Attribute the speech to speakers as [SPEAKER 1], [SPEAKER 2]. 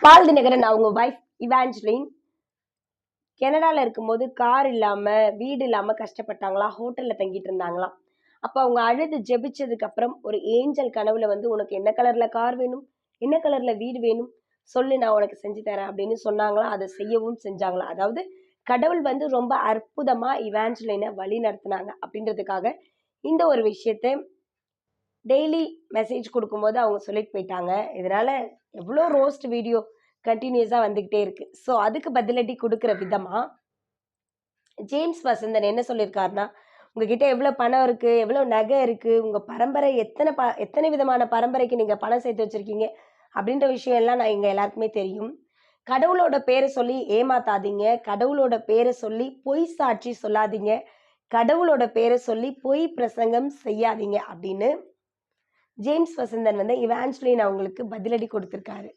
[SPEAKER 1] பால் தினகரன் அவங்க wife Evangeline கனடால இருக்கும்போது கார் இல்லாம வீடு இல்லாம கஷ்டப்பட்டாங்களா, ஹோட்டல்ல தங்கிட்டு இருந்தாங்களாம். அப்ப அவங்க அழுது ஜெபிச்சதுக்கு அப்புறம் ஒரு ஏஞ்சல் கனவுல வந்து உனக்கு என்ன கலர்ல கார் வேணும், என்ன கலர்ல வீடு வேணும் சொல்லு, நான் உனக்கு செஞ்சு தரேன் அப்படின்னு சொன்னாங்களா. அதை செய்யவும் செஞ்சாங்களா. அதாவது கடவுள் வந்து ரொம்ப அற்புதமா இவாஞ்சலினை வழி நடத்தினாங்க அப்படின்றதுக்காக இந்த ஒரு விஷயத்த டெய்லி மெசேஜ் கொடுக்கும்போது அவங்க சொல்லிட்டு போயிட்டாங்க. இதனால எவ்வளோ ரோஸ்ட் வீடியோ கண்டினியூஸா வந்துகிட்டே இருக்கு. ஸோ அதுக்கு பதிலடி கொடுக்குற விதமா ஜேம்ஸ் வசந்தன் என்ன சொல்லியிருக்காருன்னா, உங்ககிட்ட எவ்வளவு பணம் இருக்கு, எவ்வளவு நகை இருக்கு, உங்க பரம்பரை எத்தனை விதமான பரம்பரைக்கு நீங்க பணம் சேர்த்து வச்சிருக்கீங்க அப்படின்ற விஷயம் எல்லாம் நான் இங்க எல்லாருக்குமே தெரியும். கடவுளோட பேரை சொல்லி ஏமாத்தாதீங்க, கடவுளோட பேரை சொல்லி பொய் சாட்சி சொல்லாதீங்க, கடவுளோட பேரை சொல்லி பொய் பிரசங்கம் செய்யாதீங்க அப்படின்னு ஜேம்ஸ் வசந்தன் வந்து இவாஞ்சலின் அவங்களுக்கு பதிலடி கொடுத்திருக்காரு.